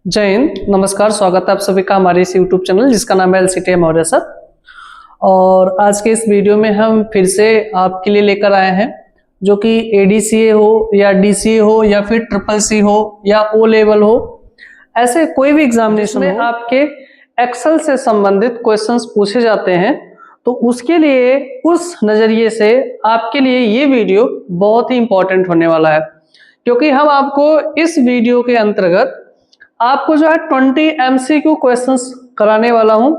जय हिंद, नमस्कार। स्वागत है आप सभी का हमारे इस YouTube चैनल जिसका नाम है LCTI मौर्य सर। और आज के इस वीडियो में हम फिर से आपके लिए लेकर आए हैं जो कि ADCA हो या DCA हो या फिर CCC हो या O लेवल हो, ऐसे कोई भी एग्जामिनेशन में आपके एक्सेल से संबंधित क्वेश्चंस पूछे जाते हैं तो उसके लिए उस नजरिए से आपके लिए ये वीडियो बहुत ही इंपॉर्टेंट होने वाला है, क्योंकि हम आपको इस वीडियो के अंतर्गत आपको जो है 20 MCQ क्वेश्चंस कराने वाला हूं,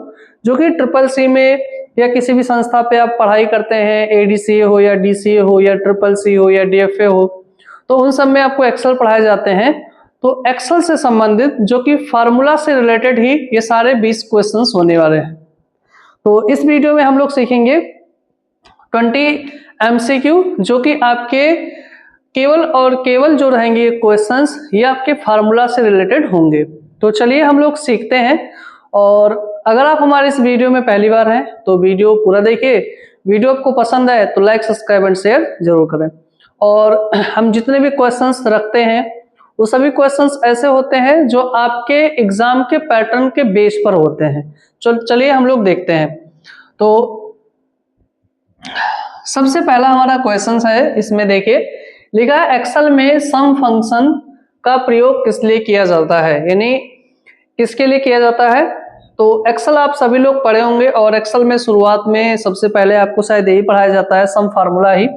जो कि CCC में या किसी भी संस्था पे आप पढ़ाई करते हैं, ADCA हो या DCA हो या CCC हो या DFA हो, तो उन सब में आपको एक्सेल पढ़ाए जाते हैं। तो एक्सेल से संबंधित जो कि फार्मूला से रिलेटेड ही ये सारे 20 क्वेश्चंस होने वाले हैं। तो इस वीडियो में हम लोग सीखेंगे 20 MCQ जो कि आपके केवल और केवल जो रहेंगे क्वेश्चंस ये आपके फार्मूला से रिलेटेड होंगे। तो चलिए हम लोग सीखते हैं। और अगर आप हमारे इस वीडियो में पहली बार हैं तो वीडियो पूरा देखिए। वीडियो आपको पसंद आए तो लाइक, सब्सक्राइब एंड शेयर जरूर करें। और हम जितने भी क्वेश्चंस रखते हैं वो सभी क्वेश्चंस ऐसे होते हैं जो आपके एग्जाम के पैटर्न के बेस पर होते हैं। चलिए हम लोग देखते हैं। तो सबसे पहला हमारा क्वेश्चन है, इसमें देखिए लिखा है एक्सेल में सम फंक्शन का प्रयोग किस लिए किया जाता है, यानी किसके लिए किया जाता है। तो एक्सेल आप सभी लोग पढ़े होंगे और एक्सेल में शुरुआत में सबसे पहले आपको शायद यही पढ़ाया जाता है, सम फार्मूला ही।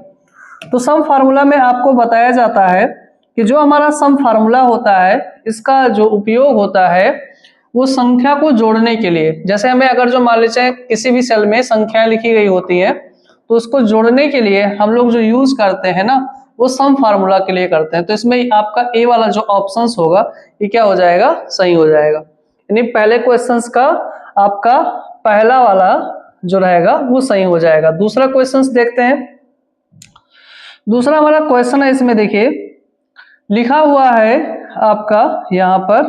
तो सम फार्मूला में आपको बताया जाता है कि जो हमारा सम फार्मूला होता है इसका जो उपयोग होता है वो संख्या को जोड़ने के लिए। जैसे हमें अगर जो मान लीजिए किसी भी सेल में संख्याएं लिखी गई होती है तो उसको जोड़ने के लिए हम लोग जो यूज करते हैं ना वो सम फार्मूला के लिए करते हैं। तो इसमें आपका ए वाला जो ऑप्शंस होगा ये क्या हो जाएगा, सही हो जाएगा। यानी पहले क्वेश्चंस का आपका पहला वाला जो रहेगा वो सही हो जाएगा। दूसरा क्वेश्चंस देखते हैं। दूसरा हमारा क्वेश्चन है, इसमें देखिए लिखा हुआ है आपका यहाँ पर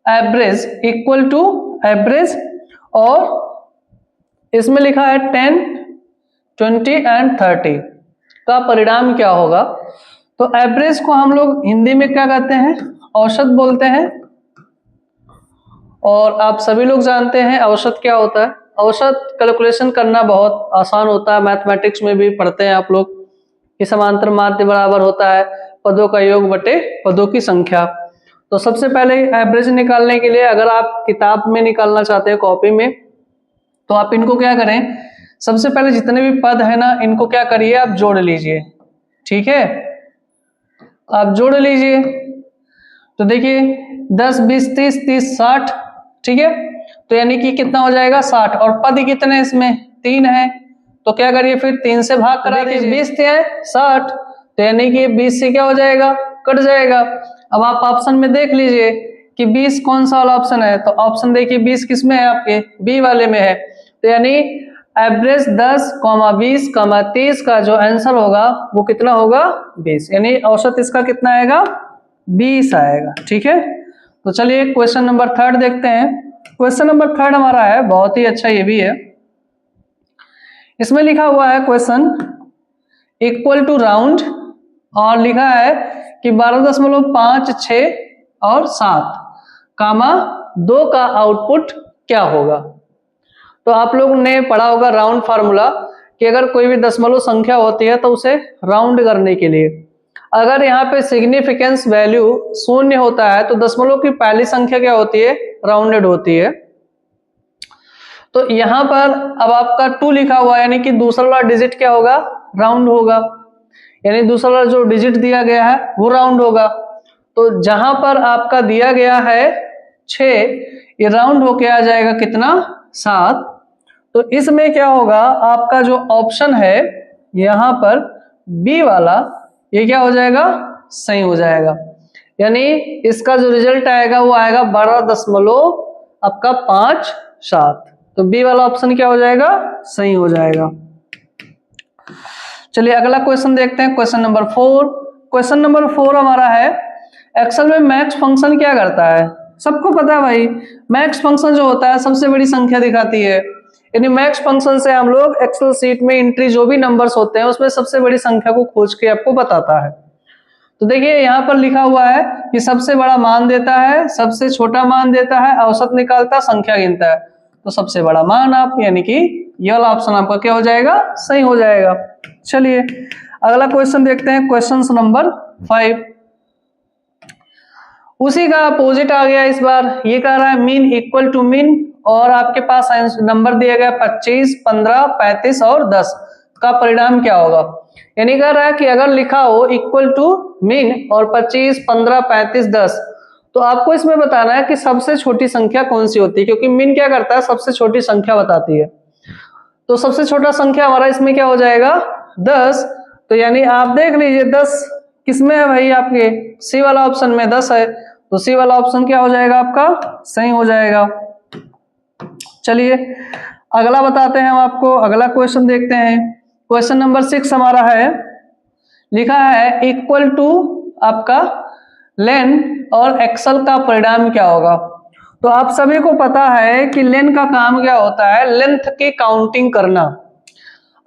एवरेज इक्वल टू एवरेज, और इसमें लिखा है 10, 20 एंड 30 का परिणाम क्या होगा। तो एवरेज को हम लोग हिंदी में क्या कहते हैं, औसत बोलते हैं। और आप सभी लोग जानते हैं औसत क्या होता है। औसत कैलकुलेशन करना बहुत आसान होता है, मैथमेटिक्स में भी पढ़ते हैं आप लोग कि समांतर माध्य बराबर होता है पदों का योग बटे पदों की संख्या। तो सबसे पहले एवरेज निकालने के लिए अगर आप किताब में निकालना चाहते हैं, कॉपी में, तो आप इनको क्या करें, सबसे पहले जितने भी पद है ना इनको क्या करिए, आप जोड़ लीजिए। ठीक है, आप जोड़ लीजिए। तो देखिए 10, 20, 30, 30, 60, ठीक है। तो यानी कि कितना हो जाएगा 60, और पद कितने इसमें 3 है तो क्या करिए फिर 3 से भाग करा दीजिए। 20 है 60, तो यानी कि 20 से क्या हो जाएगा, कट जाएगा। अब आप ऑप्शन में देख लीजिए कि 20 कौन सा वाला ऑप्शन है। तो ऑप्शन देखिए 20 किस में है, आपके बी वाले में है। तो यानी एवरेज 10, 20, 30 का जो आंसर होगा वो कितना होगा, 20। यानी औसत इसका कितना आएगा, 20 आएगा। ठीक है। तो चलिए क्वेश्चन नंबर 3 देखते हैं। क्वेश्चन नंबर 3 हमारा है बहुत ही अच्छा, ये भी है। इसमें लिखा हुआ है क्वेश्चन इक्वल टू राउंड, और लिखा है कि 12.5, 6 और 7, कामा 2 का आउटपुट क्या होगा। तो आप लोग ने पढ़ा होगा राउंड फार्मूला कि अगर कोई भी दशमलव संख्या होती है तो उसे राउंड करने के लिए अगर यहाँ पे सिग्निफिकेंस वैल्यू 0 होता है तो दशमलव की पहली संख्या क्या होती है, राउंडेड होती है। तो यहाँ पर अब आपका 2 लिखा हुआ है, यानी कि दूसरा वाला डिजिट क्या होगा, राउंड होगा। यानी दूसरा वाला जो डिजिट दिया गया है वो राउंड होगा। तो जहां पर आपका दिया गया है 6, ये राउंड होके आ जाएगा कितना, 7। तो इसमें क्या होगा, आपका जो ऑप्शन है यहाँ पर बी वाला, ये क्या हो जाएगा, सही हो जाएगा। यानी इसका जो रिजल्ट आएगा वो आएगा 12.57। तो बी वाला ऑप्शन क्या हो जाएगा, सही हो जाएगा। चलिए अगला क्वेश्चन देखते हैं, क्वेश्चन नंबर 4। क्वेश्चन नंबर 4 हमारा है एक्सेल में मैक्स फंक्शन क्या करता है। सबको पता है भाई, मैक्स फंक्शन जो होता है सबसे बड़ी संख्या दिखाती है। यानी मैक्स फंक्शन से हम लोग एक्सेल सीट में एंट्री जो भी नंबर्स होते हैं उसमें सबसे बड़ी संख्या को खोज के आपको बताता है। तो देखिए यहाँ पर लिखा हुआ है कि सबसे बड़ा मान देता है, सबसे छोटा मान देता है, औसत निकालता है, संख्या गिनता है। तो सबसे बड़ा मान आप, यानी कि ये वाला ऑप्शन आपका क्या हो जाएगा, सही हो जाएगा। चलिए अगला क्वेश्चन देखते हैं, क्वेश्चन नंबर 5। उसी का अपोजिट आ गया इस बार। ये कह रहा है मीन इक्वल टू मीन, और आपके पास नंबर दिया गया 25, 15, 35 और 10 का परिणाम क्या होगा। यानी कह रहा है कि अगर लिखा हो इक्वल टू मीन और 25, 15, 35, 10, तो आपको इसमें बताना है कि सबसे छोटी संख्या कौन सी होती है, क्योंकि मीन क्या करता है, सबसे छोटी संख्या बताती है। तो सबसे छोटा संख्या हमारा इसमें क्या हो जाएगा, 10। तो यानी आप देख लीजिए 10 किसमें है भाई, आपके सी वाला ऑप्शन में 10 है, तो सी वाला ऑप्शन क्या हो जाएगा, आपका सही हो जाएगा। चलिए अगला बताते हैं हम आपको, अगला क्वेश्चन देखते हैं। क्वेश्चन नंबर 6 हमारा है, लिखा है इक्वल टू आपका लेन और एक्सल का परिणाम क्या होगा। तो आप सभी को पता है कि लेन का काम क्या होता है, लेंथ की काउंटिंग करना।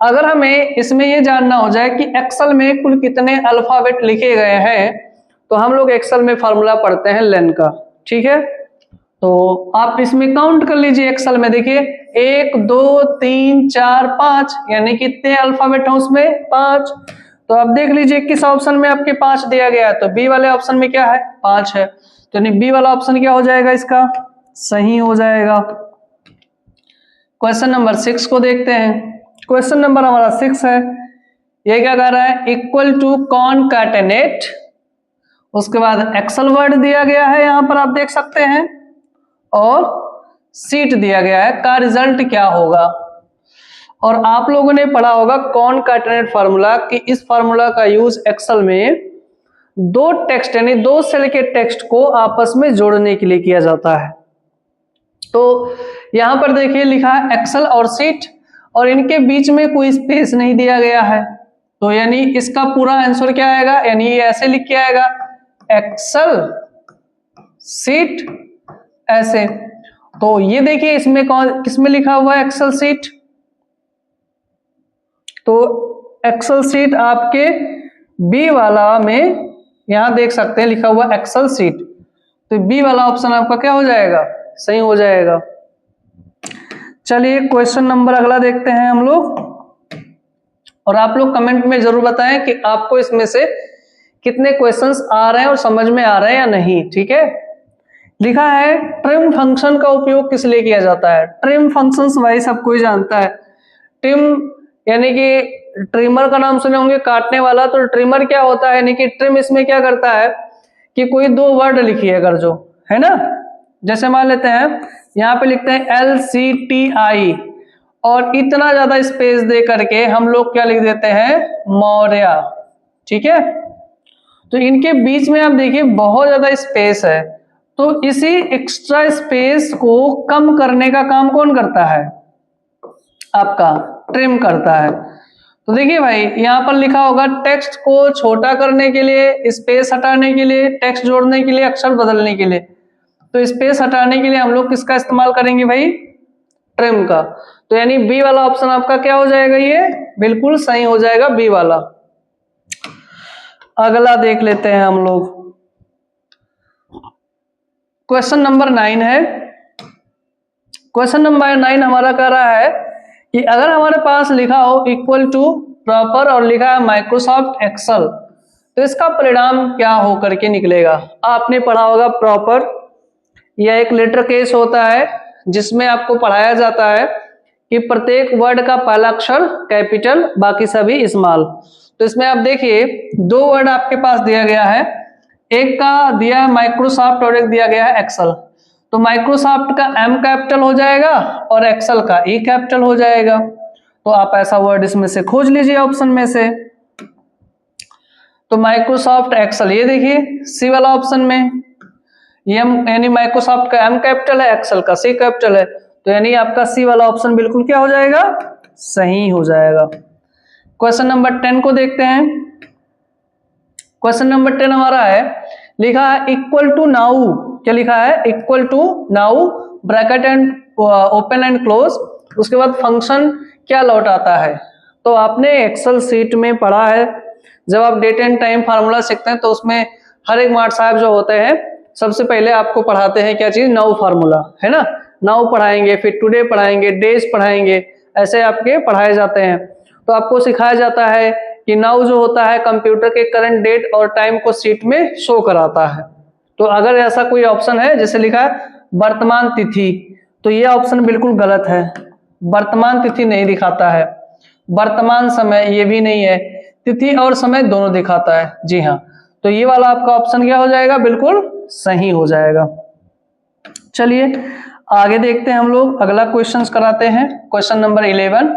अगर हमें इसमें ये जानना हो जाए कि एक्सल में कुल कितने अल्फाबेट लिखे गए हैं, तो हम लोग एक्सल में फॉर्मूला पढ़ते हैं लेन का, ठीक है। तो आप इसमें काउंट कर लीजिए, एक्सल में देखिए 1 2 3 4 5, यानी कितने अल्फाबेट हैं उसमें, 5। तो आप देख लीजिए किस ऑप्शन में आपके 5 दिया गया है, तो बी वाले ऑप्शन में क्या है, 5 है। तो यानी बी वाला ऑप्शन क्या हो जाएगा, इसका सही हो जाएगा। क्वेश्चन नंबर 6 को देखते हैं। क्वेश्चन नंबर हमारा 6 है, ये क्या कह रहा है, इक्वल टू कॉनकैटेनेट, उसके बाद एक्सल वर्ड दिया गया है यहां पर आप देख सकते हैं, और सीट दिया गया है, का रिजल्ट क्या होगा। और आप लोगों ने पढ़ा होगा कॉनकैटेनेट फार्मूला, कि इस फार्मूला का यूज एक्सेल में दो टेक्स्ट यानी 2 सेल के टेक्स्ट को आपस में जोड़ने के लिए किया जाता है। तो यहां पर देखिए लिखा है एक्सेल और सीट, और इनके बीच में कोई स्पेस नहीं दिया गया है, तो यानी इसका पूरा आंसर क्या आएगा, यानी ये ऐसे लिख के आएगा एक्सेल सीट ऐसे। तो ये देखिए इसमें कौन किसमें लिखा हुआ है, एक्सेल सीट। तो एक्सेल सीट आपके बी वाला में यहां देख सकते हैं लिखा हुआ एक्सेल सीट, तो बी वाला ऑप्शन आपका क्या हो जाएगा, सही हो जाएगा। चलिए क्वेश्चन नंबर अगला देखते हैं हम लोग, और आप लोग कमेंट में जरूर बताएं कि आपको इसमें से कितने क्वेश्चंस आ रहे हैं और समझ में आ रहे हैं या नहीं, ठीक है। लिखा है ट्रिम फंक्शन का उपयोग किस लिए किया जाता है। ट्रिम फंक्शंस भाई सब कोई जानता है, ट्रिम यानी कि ट्रिमर का नाम सुने होंगे, काटने वाला। तो ट्रिमर क्या होता है, यानी कि ट्रिम इसमें क्या करता है कि कोई 2 वर्ड लिखिए अगर जो है ना, जैसे मान लेते हैं यहाँ पे लिखते हैं LCTI, और इतना ज्यादा स्पेस दे करके हम लोग क्या लिख देते हैं, मौर्य, ठीक है। तो इनके बीच में आप देखिए बहुत ज्यादा स्पेस है, तो इसी एक्स्ट्रा स्पेस को कम करने का काम कौन करता है, आपका ट्रिम करता है। तो देखिए भाई यहाँ पर लिखा होगा टेक्स्ट को छोटा करने के लिए, स्पेस हटाने के लिए, टेक्स्ट जोड़ने के लिए, अक्षर बदलने के लिए। तो स्पेस हटाने के लिए हम लोग किसका इस्तेमाल करेंगे भाई, ट्रिम का। तो यानी बी वाला ऑप्शन आपका क्या हो जाएगा, ये बिल्कुल सही हो जाएगा, बी वाला। अगला देख लेते हैं हम लोग, क्वेश्चन नंबर 9 है। क्वेश्चन नंबर 9 हमारा कह रहा है कि अगर हमारे पास लिखा हो इक्वल टू प्रॉपर और लिखा है माइक्रोसॉफ्ट एक्सेल, तो इसका परिणाम क्या होकर के निकलेगा। आपने पढ़ा होगा प्रॉपर, यह एक लेटर केस होता है जिसमें आपको पढ़ाया जाता है कि प्रत्येक वर्ड का पहला अक्षर कैपिटल, बाकी सभी स्मॉल। तो इसमें आप देखिए 2 वर्ड आपके पास दिया गया है, एक का दिया है माइक्रोसॉफ्ट और एक दिया गया है एक्सेल। तो माइक्रोसॉफ्ट का M कैपिटल हो जाएगा और एक्सेल का E कैपिटल हो जाएगा। तो आप ऐसा वर्ड इसमें से खोज लीजिए ऑप्शन में से। तो माइक्रोसॉफ्ट एक्सेल, ये देखिए सी वाला ऑप्शन में यानी माइक्रोसॉफ्ट का M कैपिटल है, एक्सेल का C कैपिटल है, तो यानी आपका सी वाला ऑप्शन बिल्कुल क्या हो जाएगा, सही हो जाएगा। क्वेश्चन नंबर 10 को देखते हैं। क्वेश्चन नंबर 10 हमारा है, लिखा है इक्वल टू नाउ, क्या लिखा है, equal to now bracket and open and close, उसके बाद फंक्शन क्या लौटाता है। तो आपने एक्सेल सीट में पढ़ा है जब आप डेट एंड टाइम फार्मूला सीखते हैं तो उसमें हर एक मार्ट साहब जो होते हैं सबसे पहले आपको पढ़ाते हैं क्या चीज, नाउ फार्मूला, है ना। नाउ पढ़ाएंगे, फिर टुडे पढ़ाएंगे, डेज पढ़ाएंगे, ऐसे आपके पढ़ाए जाते हैं। तो आपको सिखाया जाता है कि नाउ जो होता है कंप्यूटर के करंट डेट और टाइम को शीट में शो कराता है। तो अगर ऐसा कोई ऑप्शन है जैसे लिखा है वर्तमान तिथि, तो ये ऑप्शन बिल्कुल गलत है। वर्तमान तिथि नहीं दिखाता है। वर्तमान समय ये भी नहीं है। तिथि और समय दोनों दिखाता है, जी हाँ। तो ये वाला आपका ऑप्शन क्या हो जाएगा, बिल्कुल सही हो जाएगा। चलिए आगे देखते हैं हम लोग, अगला क्वेश्चन कराते हैं, क्वेश्चन नंबर 11।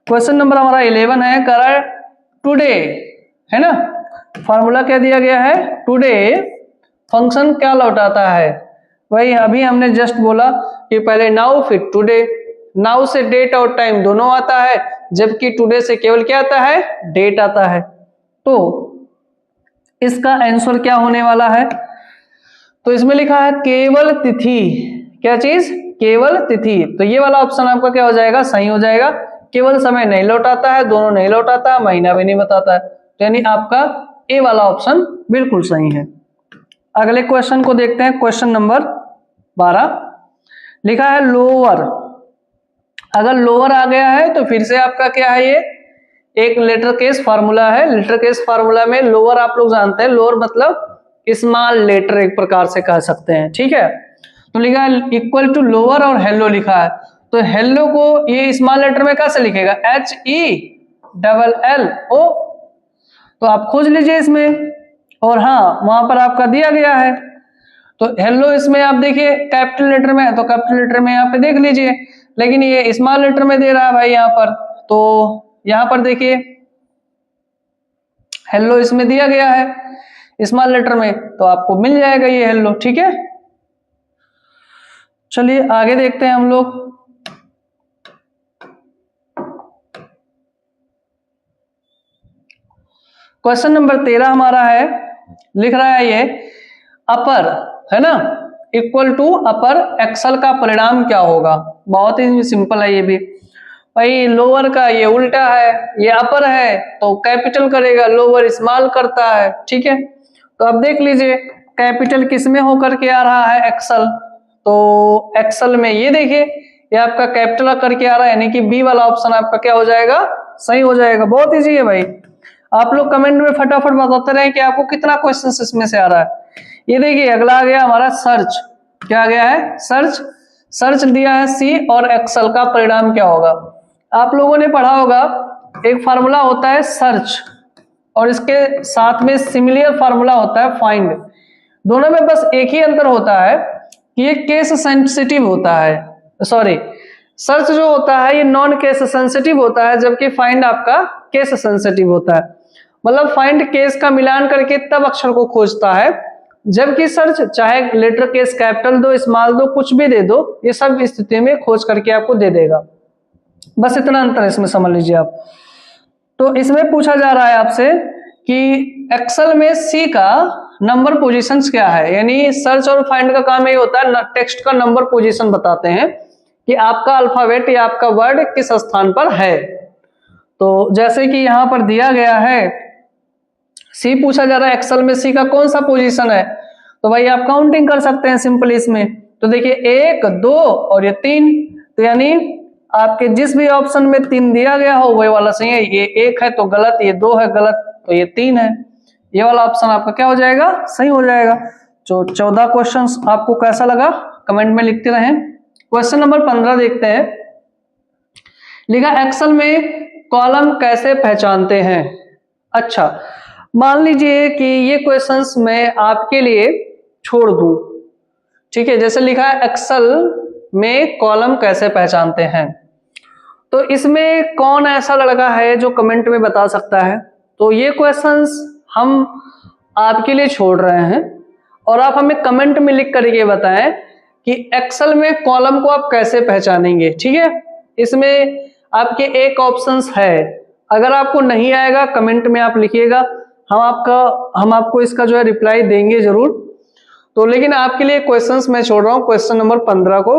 क्वेश्चन नंबर हमारा 11 है, करा टुडे, है ना। फॉर्मूला क्या दिया गया है, टुडे फंक्शन क्या लौटाता है, वही अभी हमने जस्ट बोला कि पहले नाउ फिर टुडे। नाउ से डेट और टाइम दोनों आता है, जबकि टुडे से केवल क्या आता है, डेट आता है। तो इसका आंसर क्या होने वाला है, तो इसमें लिखा है केवल तिथि, क्या चीज, केवल तिथि। तो ये वाला ऑप्शन आपका क्या हो जाएगा, सही हो जाएगा। केवल समय नहीं लौटाता है, दोनों नहीं लौटाता है, महीना भी नहीं बताता है, तो यानी आपका ए वाला ऑप्शन बिल्कुल सही है। अगले क्वेश्चन को देखते हैं, क्वेश्चन नंबर 12। लिखा है लोअर। अगर लोअर आ गया है तो फिर से आपका क्या है, ये एक लेटर केस फार्मूला है। लेटर केस फार्मूला में लोअर आप लोग जानते हैं, लोअर मतलब स्मॉल लेटर एक प्रकार से कह सकते हैं, ठीक है। तो लिखा है इक्वल टू लोअर और हेलो लिखा है, तो हेलो को ये स्मॉल लेटर में कैसे लिखेगा, HELLO। तो आप खोज लीजिए इसमें, और हाँ वहां पर आपका दिया गया है। तो हेलो इसमें आप देखिए कैपिटल लेटर में है, तो कैपिटल लेटर में यहाँ पे देख लीजिए, लेकिन ये स्मॉल लेटर में दे रहा है भाई यहाँ पर। तो यहाँ पर देखिए हेलो इसमें दिया गया है स्मॉल लेटर में, तो आपको मिल जाएगा ये हेलो, ठीक है। चलिए आगे देखते हैं हम लोग। क्वेश्चन नंबर 13 हमारा है, लिख रहा है ये अपर, है ना, इक्वल टू अपर एक्सल का परिणाम क्या होगा। बहुत ही सिंपल है ये भी भाई, लोअर का ये उल्टा है, ये अपर है तो कैपिटल करेगा, लोअर स्मॉल करता है, ठीक है। तो अब देख लीजिए कैपिटल किस में होकर के आ रहा है, एक्सल। तो एक्सल में ये देखिए ये आपका कैपिटल करके आ रहा है, यानी कि बी वाला ऑप्शन आपका क्या हो जाएगा, सही हो जाएगा। बहुत इजी है भाई, आप लोग कमेंट में फटाफट बताते रहे कि आपको कितना क्वेश्चन इसमें से आ रहा है। ये देखिए अगला आ गया हमारा सर्च, क्या आ गया है, सर्च। सर्च दिया है सी और एक्सल का परिणाम क्या होगा। आप लोगों ने पढ़ा होगा एक फार्मूला होता है सर्च, और इसके साथ में सिमिलर फार्मूला होता है फाइंड। दोनों में बस एक ही अंतर होता है कि ये केस सेंसिटिव होता है, सॉरी सर्च जो होता है ये नॉन केस सेंसिटिव होता है, जबकि फाइंड आपका केस सेंसिटिव होता है। मतलब फाइंड केस का मिलान करके तब अक्षर को खोजता है, जबकि सर्च चाहे लेटर केस कैपिटल दो स्मॉल दो कुछ भी दे दो, ये सब स्थिति में खोज करके आपको दे देगा। बस इतना अंतर इसमें समझ लीजिए आप। तो इसमें पूछा जा रहा है आपसे कि एक्सेल में सी का नंबर पोजीशंस क्या है, यानी सर्च और फाइंड का काम ये होता है टेक्स्ट का नंबर पोजीशन बताते हैं कि आपका अल्फाबेट या आपका वर्ड किस स्थान पर है। तो जैसे कि यहां पर दिया गया है सी पूछा जा रहा है, एक्सेल में सी का कौन सा पोजीशन है, तो भाई आप काउंटिंग कर सकते हैं सिंपल इसमें। तो देखिए 1 2 और ये 3, तो यानी आपके जिस भी ऑप्शन में 3 दिया गया हो वही वाला सही है। ये 1 है तो गलत, ये 2 है गलत, तो ये 3 है, ये वाला ऑप्शन आपका क्या हो जाएगा, सही हो जाएगा। तो 14 क्वेश्चंस आपको कैसा लगा कमेंट में लिखते रहें। क्वेश्चन नंबर 15 देखते हैं। लिखा एक्सेल में कॉलम कैसे पहचानते हैं। अच्छा मान लीजिए कि ये क्वेश्चंस मैं आपके लिए छोड़ दूं, ठीक है। जैसे लिखा है एक्सेल में कॉलम कैसे पहचानते हैं, तो इसमें कौन ऐसा लड़का है जो कमेंट में बता सकता है। तो ये क्वेश्चंस हम आपके लिए छोड़ रहे हैं, और आप हमें कमेंट में लिख करके बताएं कि एक्सेल में कॉलम को आप कैसे पहचानेंगे, ठीक है। इसमें आपके एक ऑप्शंस है, अगर आपको नहीं आएगा कमेंट में आप लिखिएगा, हम आपको इसका जो है रिप्लाई देंगे जरूर। तो लेकिन आपके लिए क्वेश्चंस मैं छोड़ रहा हूं, क्वेश्चन नंबर 15 को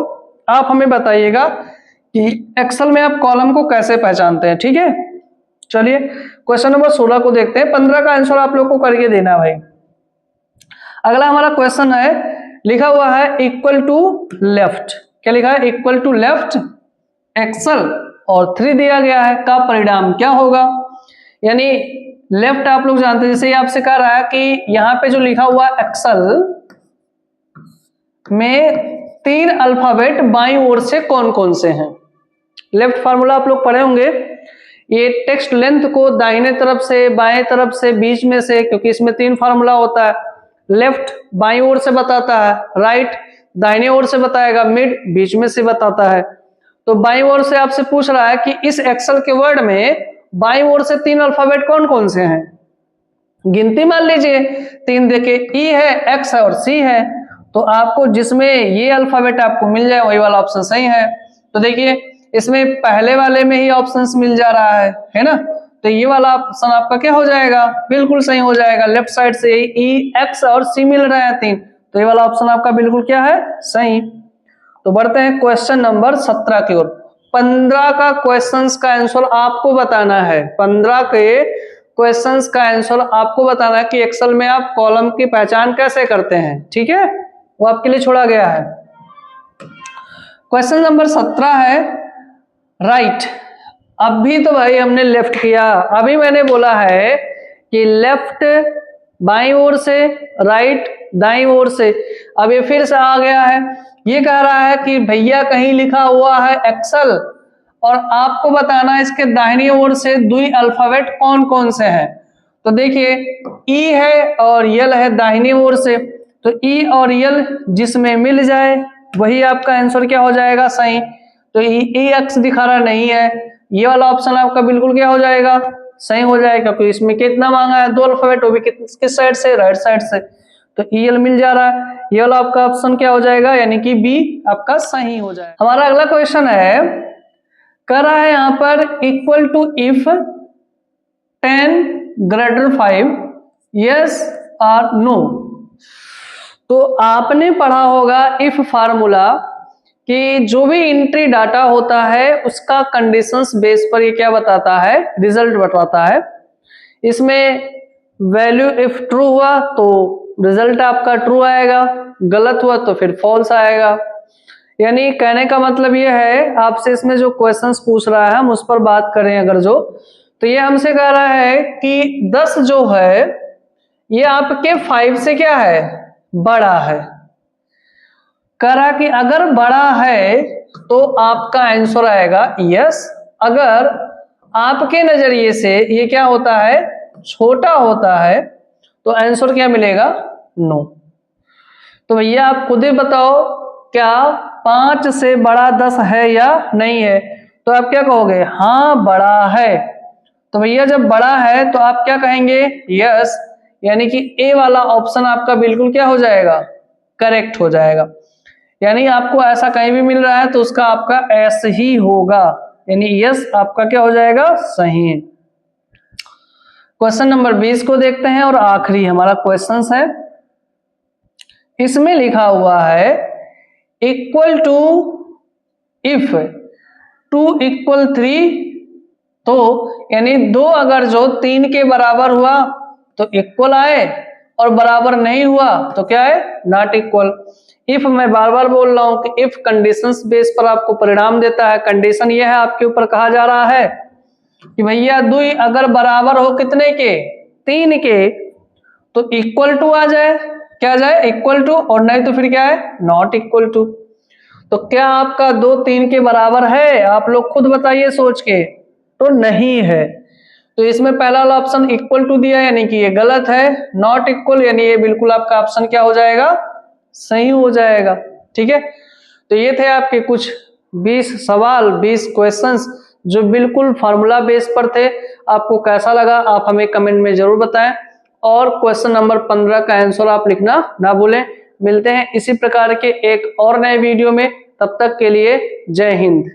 आप हमें बताइएगा कि एक्सेल में आप कॉलम को कैसे पहचानते हैं, ठीक है। चलिए क्वेश्चन नंबर 16 को देखते हैं। 15 का आंसर आप लोग को करके देना है भाई। अगला हमारा क्वेश्चन है, लिखा हुआ है इक्वल टू लेफ्ट। क्या लिखा है? इक्वल टू लेफ्ट एक्सल और 3 दिया गया है, का परिणाम क्या होगा? यानी लेफ्ट आप लोग जानते हैं, जैसे आपसे कह रहा है कि यहाँ पे जो लिखा हुआ एक्सल में 3 अल्फाबेट बाईं ओर से कौन कौन से हैं। लेफ्ट फार्मूला आप लोग पढ़े होंगे, ये टेक्स्ट लेंथ को दाहिने तरफ से, बाएं तरफ से, बीच में से, क्योंकि इसमें 3 फार्मूला होता है। लेफ्ट बाईं ओर से बताता है, राइट दाहिने ओर से बताएगा, मिड बीच में से बताता है। तो बाईं ओर से आपसे पूछ रहा है कि इस एक्सेल के वर्ड में बाईं ओर से 3 अल्फाबेट कौन कौन से हैं। गिनती मान लीजिए 3 देके, ई है, एक्स है और सी है। तो आपको जिसमें ये अल्फाबेट आपको मिल जाए वही वाला ऑप्शन सही है। तो देखिए इसमें पहले वाले में ही ऑप्शंस मिल जा रहा है ना। तो ये वाला ऑप्शन आपका क्या हो जाएगा? बिल्कुल सही हो जाएगा। लेफ्ट साइड से ई, एक्स और सी मिल रहे हैं 3, तो ये वाला ऑप्शन आपका बिल्कुल क्या है? सही। तो बढ़ते हैं क्वेश्चन नंबर 17 की ओर। 15 का क्वेश्चंस का आंसर आपको बताना है। 15 के क्वेश्चंस का आंसर आपको बताना है कि एक्सेल में आप कॉलम की पहचान कैसे करते हैं। ठीक है, वो आपके लिए छोड़ा गया है। क्वेश्चन नंबर 17 है राइट। अभी तो भाई हमने लेफ्ट किया, अभी मैंने बोला है कि लेफ्ट बाईं ओर से, राइट दाईं ओर से। अब ये फिर से आ गया है, ये कह रहा है कि भैया कहीं लिखा हुआ है एक्सेल और आपको बताना है इसके दाहिनी ओर से 2 अल्फाबेट कौन कौन से हैं। तो देखिए ई है और यल है दाहिनी ओर से, तो ई और यल जिसमें मिल जाए वही आपका आंसर क्या हो जाएगा? सही। तो ई एक्स दिखा रहा नहीं है, ये वाला ऑप्शन आपका बिल्कुल क्या हो जाएगा? सही हो जाएगा, क्योंकि इसमें कितना मांगा है? 2 अल्फाबेट, वो भी किस साइड से? राइट साइड से। तो ईएल मिल जा रहा है, ये वाला आपका ऑप्शन क्या हो जाएगा? यानी कि बी आपका सही हो जाएगा। हमारा अगला क्वेश्चन है, कर रहा है यहां पर equal to if 10 greater 5 yes और नो। तो आपने पढ़ा होगा इफ फार्मूला कि जो भी एंट्री डाटा होता है उसका कंडीशंस बेस पर ये क्या बताता है? रिजल्ट बताता है। इसमें वैल्यू इफ ट्रू हुआ तो रिजल्ट आपका ट्रू आएगा, गलत हुआ तो फिर फॉल्स आएगा। यानी कहने का मतलब ये है, आपसे इसमें जो क्वेश्चंस पूछ रहा है हम उस पर बात करें अगर जो, तो ये हमसे कह रहा है कि 10 जो है ये आपके 5 से क्या है? बड़ा है। कह रहा कि अगर बड़ा है तो आपका आंसर आएगा यस, अगर आपके नजरिए से ये क्या होता है? छोटा होता है, तो आंसर क्या मिलेगा? नो। तो भैया आप खुद ही बताओ, क्या 5 से बड़ा 10 है या नहीं है? तो आप क्या कहोगे? हाँ बड़ा है। तो भैया जब बड़ा है तो आप क्या कहेंगे? यस। यानी कि ए वाला ऑप्शन आपका बिल्कुल क्या हो जाएगा? करेक्ट हो जाएगा। यानी आपको ऐसा कहीं भी मिल रहा है तो उसका आपका एस ही होगा, यानी यस आपका क्या हो जाएगा? सही। क्वेश्चन नंबर 20 को देखते हैं और आखिरी हमारा क्वेश्चन है। इसमें लिखा हुआ है इक्वल टू इफ 2 इक्वल 3, तो यानी 2 अगर जो 3 के बराबर हुआ तो इक्वल आए और बराबर नहीं हुआ तो क्या है? Not equal. इफ मैं बार बार बोल रहा हूं कि इफ कंडीशंस बेस पर आपको परिणाम देता है। कंडीशन ये है, आपके ऊपर कहा जा रहा है कि भैया 2 अगर बराबर हो कितने के? 3 के, तो इक्वल टू आ जाए, क्या जाए? इक्वल टू, और नहीं तो फिर क्या है? Not equal to. तो क्या आपका 2 3 के बराबर है? आप लोग खुद बताइए सोच के। तो नहीं है। तो इसमें पहला वाला ऑप्शन इक्वल टू दिया यानी कि ये गलत है। नॉट इक्वल यानी ये बिल्कुल आपका ऑप्शन क्या हो जाएगा? सही हो जाएगा। ठीक है, तो ये थे आपके कुछ 20 सवाल, 20 क्वेश्चंस जो बिल्कुल फार्मूला बेस पर थे। आपको कैसा लगा आप हमें कमेंट में जरूर बताएं, और क्वेश्चन नंबर 15 का आंसर आप लिखना ना भूलें। मिलते हैं इसी प्रकार के एक और नए वीडियो में, तब तक के लिए जय हिंद।